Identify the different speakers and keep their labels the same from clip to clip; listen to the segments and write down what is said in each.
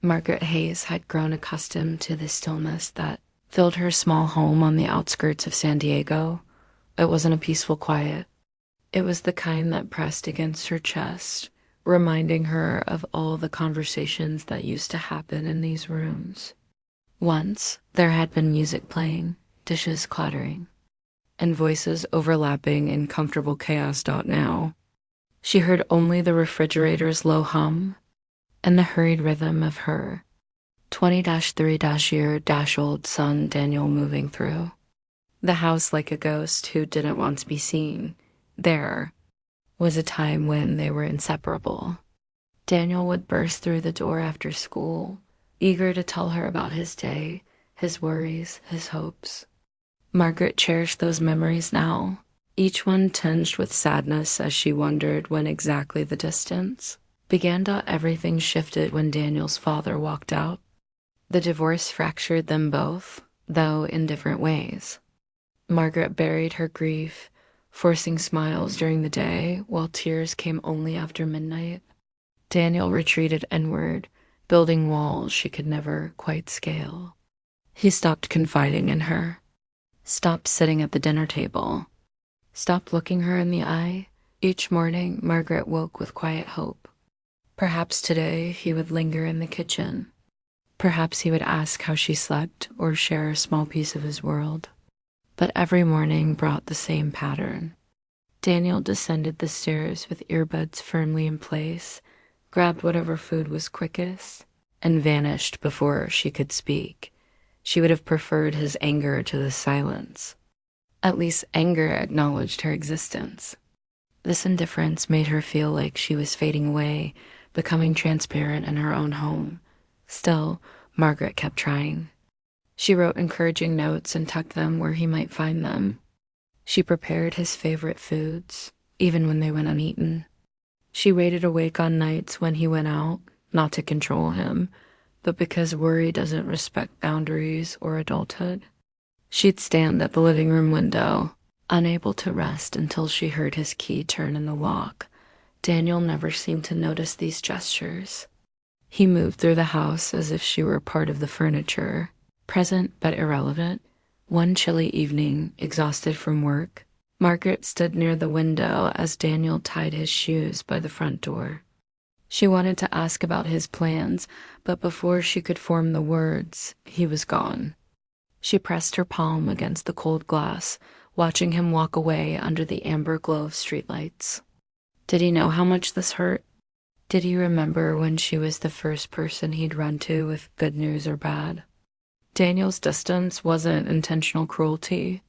Speaker 1: Margaret Hayes had grown accustomed to the stillness that filled her small home on the outskirts of San Diego. It wasn't a peaceful quiet. It was the kind that pressed against her chest, reminding her of all the conversations that used to happen in these rooms. Once, there had been music playing, dishes clattering, and voices overlapping in comfortable chaos. Now, she heard only the refrigerator's low hum and the hurried rhythm of her 20-3-year-old son Daniel moving through the house like a ghost who didn't want to be seen. There was a time when they were inseparable. Daniel would burst through the door after school, eager to tell her about his day, his worries, his hopes. Margaret cherished those memories now, each one tinged with sadness as she wondered when exactly the distance began. Everything shifted when Daniel's father walked out. The divorce fractured them both, though in different ways. Margaret buried her grief, forcing smiles during the day while tears came only after midnight. Daniel retreated inward, building walls she could never quite scale. He stopped confiding in her, stopped sitting at the dinner table, stopped looking her in the eye. Each morning, Margaret woke with quiet hope. Perhaps today he would linger in the kitchen. Perhaps he would ask how she slept or share a small piece of his world. But every morning brought the same pattern. Daniel descended the stairs with earbuds firmly in place, grabbed whatever food was quickest, and vanished before she could speak. She would have preferred his anger to the silence. At least anger acknowledged her existence. This indifference made her feel like she was fading away, becoming transparent in her own home. Still, Margaret kept trying. She wrote encouraging notes and tucked them where he might find them. She prepared his favorite foods, even when they went uneaten. She waited awake on nights when he went out, not to control him, but because worry doesn't respect boundaries or adulthood. She'd stand at the living room window, unable to rest until she heard his key turn in the lock. Daniel never seemed to notice these gestures. He moved through the house as if she were part of the furniture, present but irrelevant. One chilly evening, exhausted from work, Margaret stood near the window as Daniel tied his shoes by the front door. She wanted to ask about his plans, but before she could form the words, he was gone. She pressed her palm against the cold glass, watching him walk away under the amber glow of streetlights. Did he know how much this hurt? Did he remember when she was the first person he'd run to with good news or bad? Daniel's distance wasn't intentional cruelty.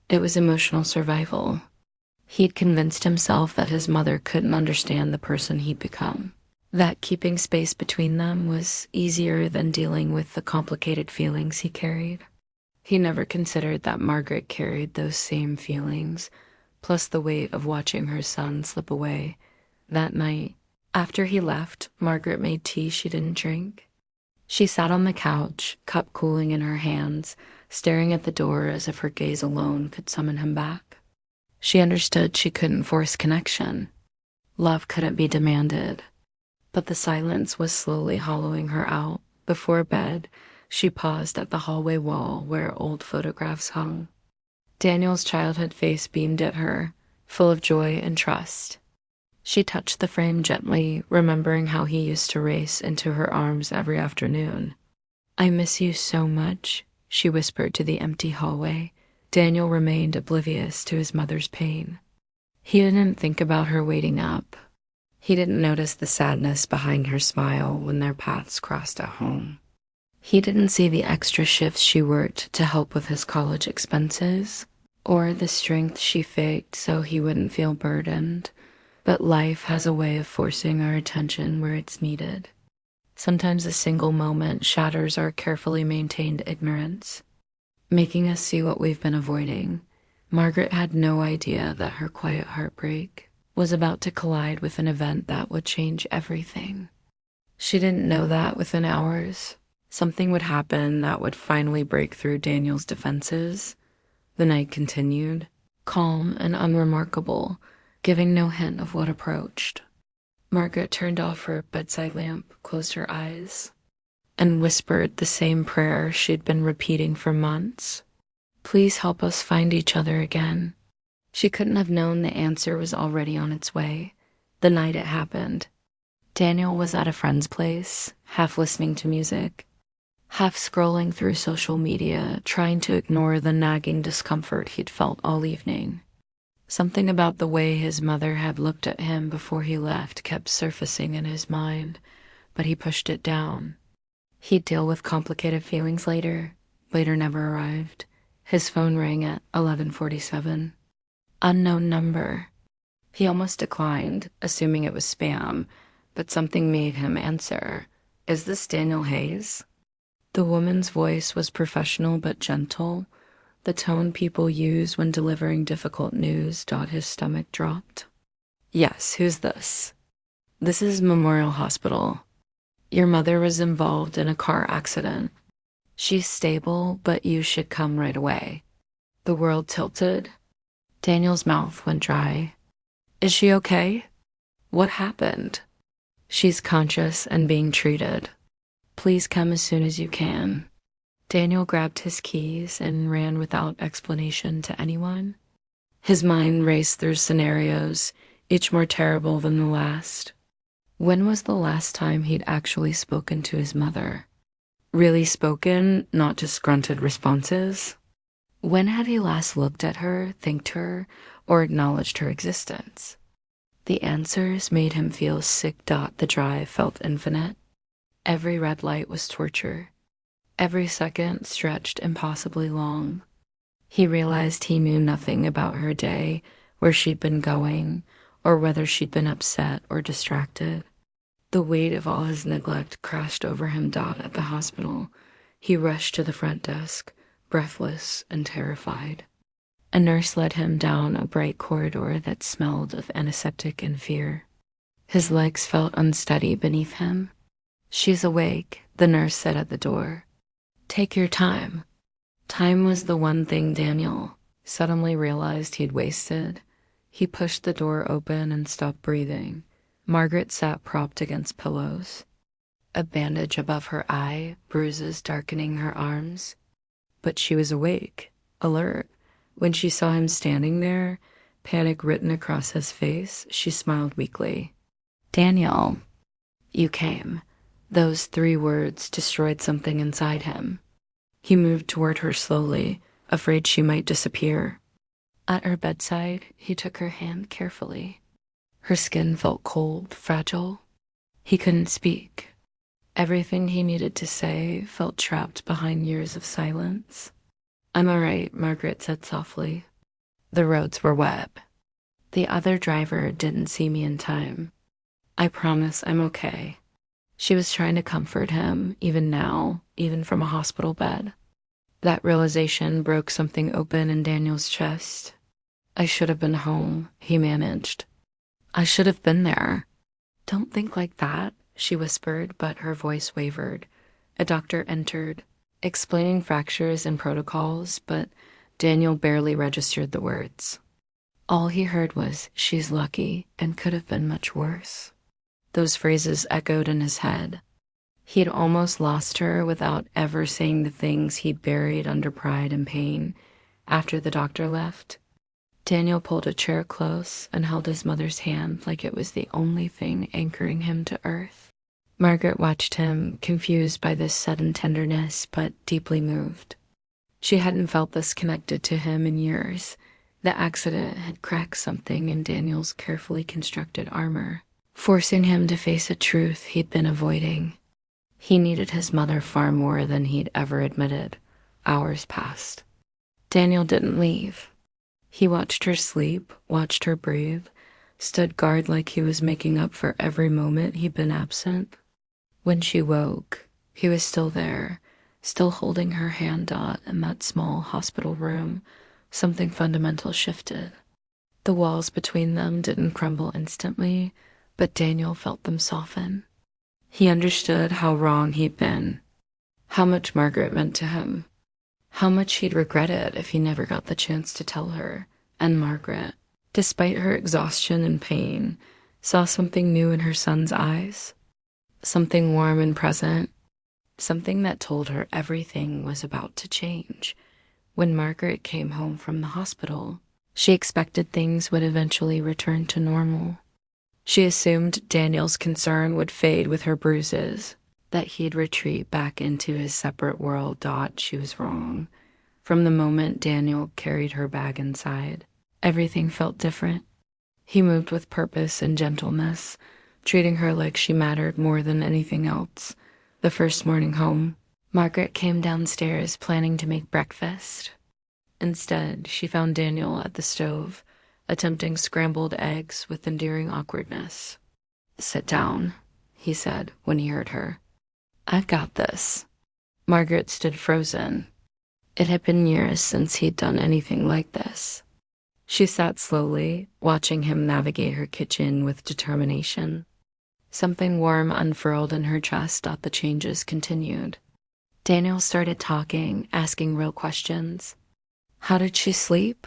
Speaker 1: It was emotional survival. He'd convinced himself that his mother couldn't understand the person he'd become, that keeping space between them was easier than dealing with the complicated feelings he carried. He never considered that Margaret carried those same feelings, plus the weight of watching her son slip away. That night, after he left, Margaret made tea she didn't drink. She sat on the couch, cup cooling in her hands, staring at the door as if her gaze alone could summon him back. She understood she couldn't force connection. Love couldn't be demanded. But the silence was slowly hollowing her out. Before bed, she paused at the hallway wall where old photographs hung. Daniel's childhood face beamed at her, full of joy and trust. She touched the frame gently, remembering how he used to race into her arms every afternoon. "I miss you so much," she whispered to the empty hallway. Daniel remained oblivious to his mother's pain. He didn't think about her waiting up. He didn't notice the sadness behind her smile when their paths crossed at home. He didn't see the extra shifts she worked to help with his college expenses, or the strength she faked so he wouldn't feel burdened. But life has a way of forcing our attention where it's needed. Sometimes a single moment shatters our carefully maintained ignorance, making us see what we've been avoiding. Margaret had no idea that her quiet heartbreak was about to collide with an event that would change everything. She didn't know that within hours, something would happen that would finally break through Daniel's defenses. The night continued, calm and unremarkable, giving no hint of what approached. Margaret turned off her bedside lamp, closed her eyes. and whispered the same prayer she'd been repeating for months. Please help us find each other again. She couldn't have known the answer was already on its way. The night it happened, Daniel was at a friend's place, half listening to music, half scrolling through social media, trying to ignore the nagging discomfort he'd felt all evening. Something about the way his mother had looked at him before he left kept surfacing in his mind, but he pushed it down. He'd deal with complicated feelings later. Later never arrived. His phone rang at 11:47. Unknown number. He almost declined, assuming it was spam, but something made him answer. Is this Daniel Hayes? The woman's voice was professional but gentle, the tone people use when delivering difficult news. His stomach dropped. Yes, who's this? This is Memorial Hospital. Your mother was involved in a car accident. She's stable, but you should come right away. The world tilted. Daniel's mouth went dry. Is she okay? What happened? She's conscious and being treated. Please come as soon as you can. Daniel grabbed his keys and ran without explanation to anyone. His mind raced through scenarios, each more terrible than the last. When was the last time he'd actually spoken to his mother? Really spoken, not just grunted responses? When had he last looked at her, thanked her, or acknowledged her existence? The answers made him feel sick. The drive felt infinite. Every red light was torture. Every second stretched impossibly long. He realized he knew nothing about her day, where she'd been going, or whether she'd been upset or distracted. The weight of all his neglect crashed over him. At the hospital, he rushed to the front desk, breathless and terrified. A nurse led him down a bright corridor that smelled of antiseptic and fear. His legs felt unsteady beneath him. She's awake, the nurse said at the door. Take your time. Time was the one thing Daniel suddenly realized he'd wasted. He pushed the door open and stopped breathing. Margaret sat propped against pillows, a bandage above her eye, bruises darkening her arms. But she was awake, alert. When she saw him standing there, panic written across his face, she smiled weakly. Daniel, you came. Those 3 words destroyed something inside him. He moved toward her slowly, afraid she might disappear. At her bedside, he took her hand carefully. Her skin felt cold, fragile. He couldn't speak. Everything he needed to say felt trapped behind years of silence. I'm all right, Margaret said softly. The roads were wet. The other driver didn't see me in time. I promise I'm okay. She was trying to comfort him, even now, even from a hospital bed. That realization broke something open in Daniel's chest. I should have been home, he managed. I should have been there. Don't think like that, she whispered, but her voice wavered. A doctor entered, explaining fractures and protocols, but Daniel barely registered the words. All he heard was, she's lucky, and could have been much worse. Those phrases echoed in his head. He'd almost lost her without ever saying the things he'd buried under pride and pain. After the doctor left, Daniel pulled a chair close and held his mother's hand like it was the only thing anchoring him to earth. Margaret watched him, confused by this sudden tenderness, but deeply moved. She hadn't felt this connected to him in years. The accident had cracked something in Daniel's carefully constructed armor, forcing him to face a truth he'd been avoiding. He needed his mother far more than he'd ever admitted. Hours passed. Daniel didn't leave. He watched her sleep, watched her breathe, stood guard like he was making up for every moment he'd been absent. When she woke, he was still there, still holding her hand. In that small hospital room, something fundamental shifted. The walls between them didn't crumble instantly, but Daniel felt them soften. He understood how wrong he'd been, how much Margaret meant to him, how much he'd regret it if he never got the chance to tell her. And Margaret, despite her exhaustion and pain, saw something new in her son's eyes, something warm and present, something that told her everything was about to change. When Margaret came home from the hospital, she expected things would eventually return to normal. She assumed Daniel's concern would fade with her bruises, that he'd retreat back into his separate world. She was wrong. From the moment Daniel carried her bag inside, everything felt different. He moved with purpose and gentleness, treating her like she mattered more than anything else. The first morning home, Margaret came downstairs planning to make breakfast. Instead, she found Daniel at the stove, attempting scrambled eggs with endearing awkwardness. "Sit down," he said when he heard her. "I've got this." Margaret stood frozen. It had been years since he'd done anything like this. She sat slowly, watching him navigate her kitchen with determination. Something warm unfurled in her chest. The changes continued. Daniel started talking, asking real questions. How did she sleep?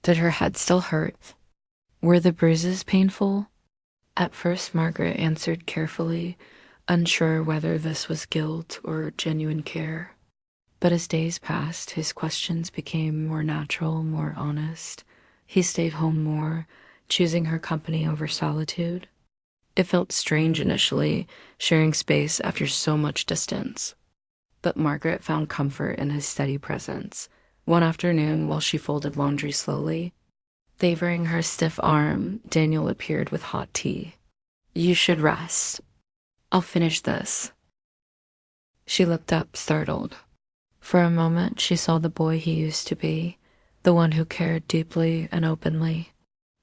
Speaker 1: Did her head still hurt? Were the bruises painful? At first, Margaret answered carefully, unsure whether this was guilt or genuine care. But as days passed, his questions became more natural, more honest. He stayed home more, choosing her company over solitude. It felt strange initially, sharing space after so much distance. But Margaret found comfort in his steady presence. One afternoon, while she folded laundry slowly, favoring her stiff arm, Daniel appeared with hot tea. "You should rest. I'll finish this." She looked up, startled. For a moment, she saw the boy he used to be, the one who cared deeply and openly.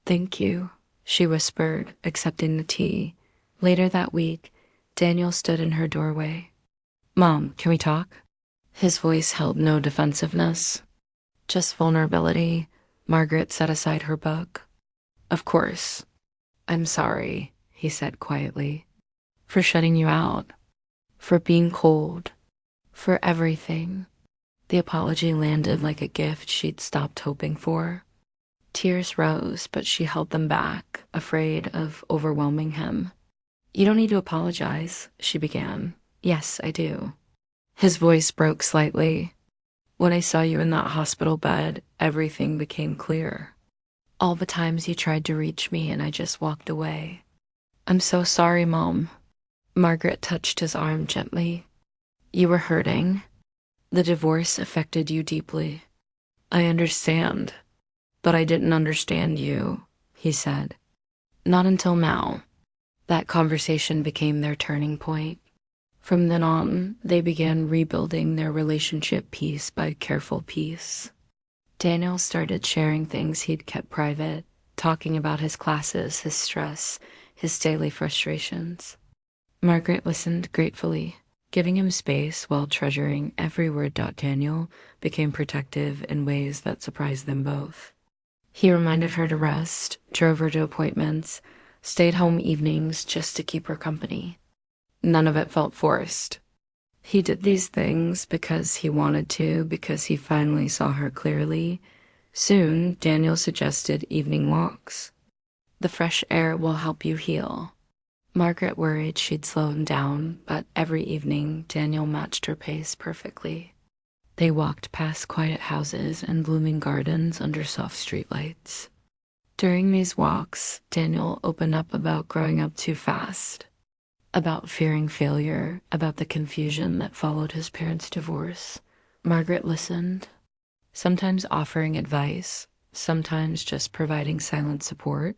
Speaker 1: "Thank you," she whispered, accepting the tea. Later that week, Daniel stood in her doorway. "Mom, can we talk?" His voice held no defensiveness, just vulnerability. Margaret set aside her book. "Of course. I'm sorry," he said quietly, "for shutting you out, for being cold, for everything." The apology landed like a gift she'd stopped hoping for. Tears rose, but she held them back, afraid of overwhelming him. "You don't need to apologize," she began. "Yes, I do." His voice broke slightly. "When I saw you in that hospital bed, everything became clear. All the times you tried to reach me and I just walked away. I'm so sorry, Mom." Margaret touched his arm gently. "You were hurting. The divorce affected you deeply. I understand, but I didn't understand you," he said. "Not until now." That conversation became their turning point. From then on, they began rebuilding their relationship piece by careful piece. Daniel started sharing things he'd kept private, talking about his classes, his stress, his daily frustrations. Margaret listened gratefully, giving him space while treasuring every word. Daniel became protective in ways that surprised them both. He reminded her to rest, drove her to appointments, stayed home evenings just to keep her company. None of it felt forced. He did these things because he wanted to, because he finally saw her clearly. Soon, Daniel suggested evening walks. "The fresh air will help you heal." Margaret worried she'd slow him down, but every evening, Daniel matched her pace perfectly. They walked past quiet houses and blooming gardens under soft streetlights. During these walks, Daniel opened up about growing up too fast, about fearing failure, about the confusion that followed his parents' divorce. Margaret listened, sometimes offering advice, sometimes just providing silent support.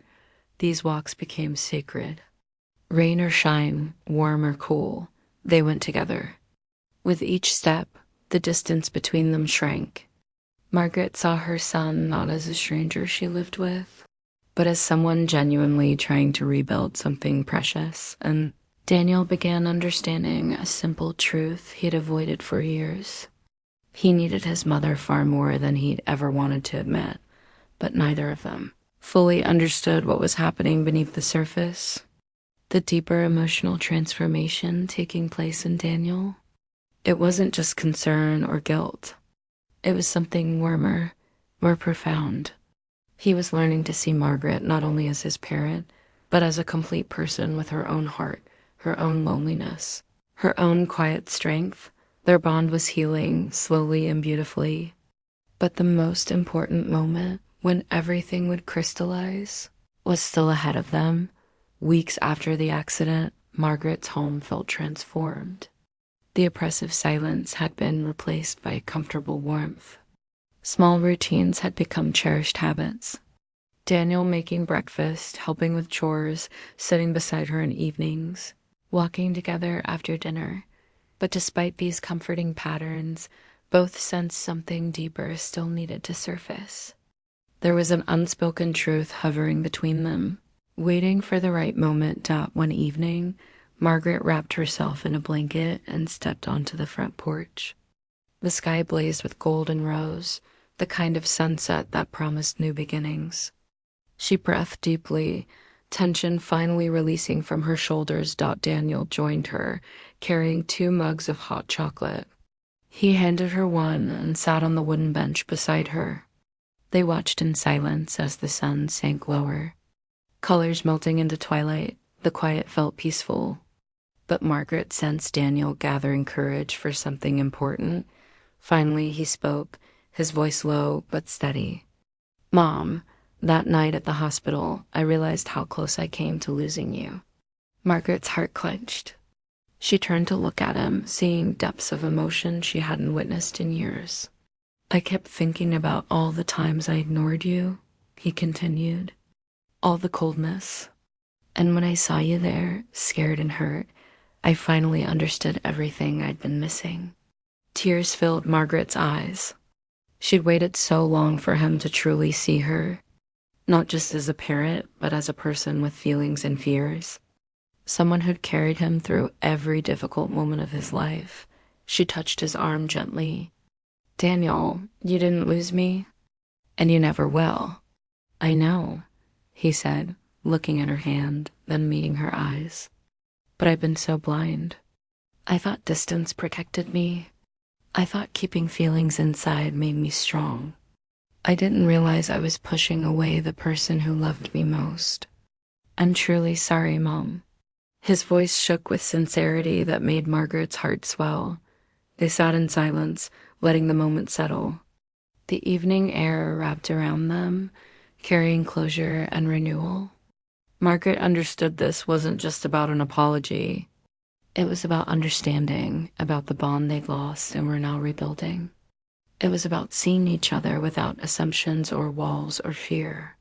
Speaker 1: These walks became sacred. Rain or shine, warm or cool, they went together. With each step, the distance between them shrank. Margaret saw her son not as a stranger she lived with, but as someone genuinely trying to rebuild something precious, and Daniel began understanding a simple truth he'd avoided for years. He needed his mother far more than he'd ever wanted to admit, but neither of them fully understood what was happening beneath the surface. The deeper emotional transformation taking place in Daniel, it wasn't just concern or guilt. It was something warmer, more profound. He was learning to see Margaret not only as his parent, but as a complete person with her own heart, her own loneliness, her own quiet strength. Their bond was healing slowly and beautifully. But the most important moment, when everything would crystallize, was still ahead of them. Weeks after the accident, Margaret's home felt transformed. The oppressive silence had been replaced by comfortable warmth. Small routines had become cherished habits. Daniel making breakfast, helping with chores, sitting beside her in evenings, walking together after dinner. But despite these comforting patterns, both sensed something deeper still needed to surface. There was an unspoken truth hovering between them. Waiting for the right moment, one evening, Margaret wrapped herself in a blanket and stepped onto the front porch. The sky blazed with gold and rose, the kind of sunset that promised new beginnings. She breathed deeply, tension finally releasing from her shoulders. Daniel joined her, carrying 2 mugs of hot chocolate. He handed her one and sat on the wooden bench beside her. They watched in silence as the sun sank lower. Colors melting into twilight, the quiet felt peaceful. But Margaret sensed Daniel gathering courage for something important. Finally, he spoke, his voice low but steady. "Mom, that night at the hospital, I realized how close I came to losing you." Margaret's heart clenched. She turned to look at him, seeing depths of emotion she hadn't witnessed in years. "I kept thinking about all the times I ignored you," he continued. "All the coldness. And when I saw you there, scared and hurt, I finally understood everything I'd been missing." Tears filled Margaret's eyes. She'd waited so long for him to truly see her, not just as a parent, but as a person with feelings and fears. Someone who'd carried him through every difficult moment of his life. She touched his arm gently. "Daniel, you didn't lose me, and you never will." "I know," he said, looking at her hand, then meeting her eyes. "But I've been so blind. I thought distance protected me. I thought keeping feelings inside made me strong. I didn't realize I was pushing away the person who loved me most. I'm truly sorry, Mom." His voice shook with sincerity that made Margaret's heart swell. They sat in silence, letting the moment settle. The evening air wrapped around them, carrying closure and renewal. Margaret understood this wasn't just about an apology. It was about understanding, about the bond they'd lost and were now rebuilding. It was about seeing each other without assumptions or walls or fear.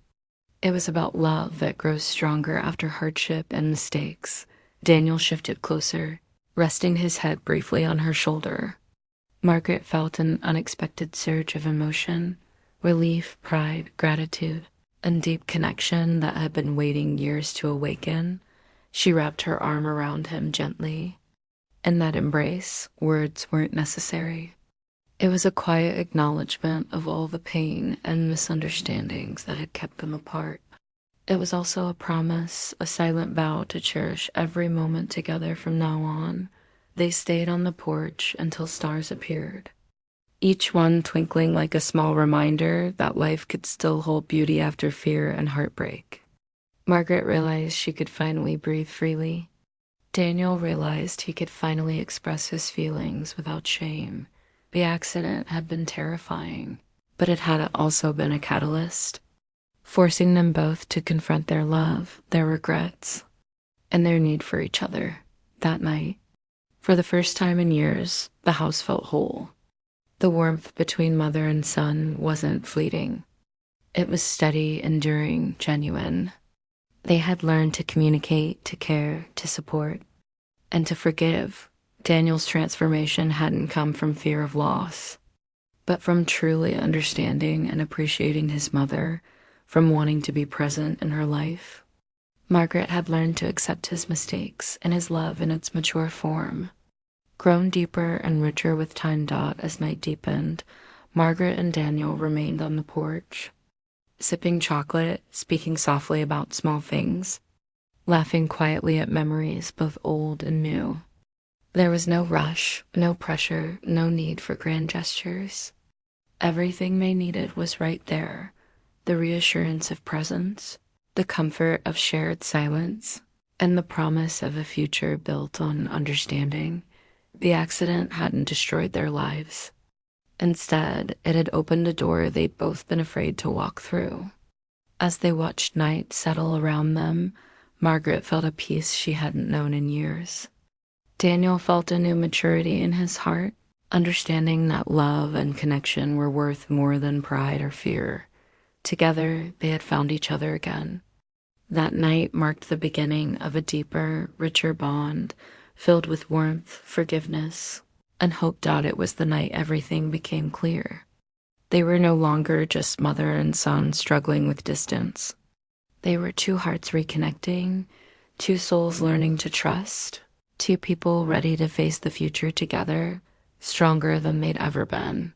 Speaker 1: It was about love that grows stronger after hardship and mistakes. Daniel shifted closer, resting his head briefly on her shoulder. Margaret felt an unexpected surge of emotion, relief, pride, gratitude, and deep connection that had been waiting years to awaken. She wrapped her arm around him gently. In that embrace, words weren't necessary. It was a quiet acknowledgement of all the pain and misunderstandings that had kept them apart. It was also a promise, a silent vow to cherish every moment together from now on. They stayed on the porch until stars appeared, each one twinkling like a small reminder that life could still hold beauty after fear and heartbreak. Margaret realized she could finally breathe freely. Daniel realized he could finally express his feelings without shame. The accident had been terrifying, but it had also been a catalyst, forcing them both to confront their love, their regrets, and their need for each other. That night, for the first time in years, the house felt whole. The warmth between mother and son wasn't fleeting. It was steady, enduring, genuine. They had learned to communicate, to care, to support, and to forgive. Daniel's transformation hadn't come from fear of loss, but from truly understanding and appreciating his mother, from wanting to be present in her life. Margaret had learned to accept his mistakes and his love in its mature form. Grown deeper and richer with time. As night deepened, Margaret and Daniel remained on the porch, sipping chocolate, speaking softly about small things, laughing quietly at memories both old and new. There was no rush, no pressure, no need for grand gestures. Everything they needed was right there, the reassurance of presence, the comfort of shared silence, and the promise of a future built on understanding. The accident hadn't destroyed their lives. Instead, it had opened a door they'd both been afraid to walk through. As they watched night settle around them, Margaret felt a peace she hadn't known in years. Daniel felt a new maturity in his heart, understanding that love and connection were worth more than pride or fear. Together, they had found each other again. That night marked the beginning of a deeper, richer bond, filled with warmth, forgiveness, and hope. It was the night everything became clear. They were no longer just mother and son struggling with distance. They were two hearts reconnecting, two souls learning to trust, two people ready to face the future together, stronger than they'd ever been.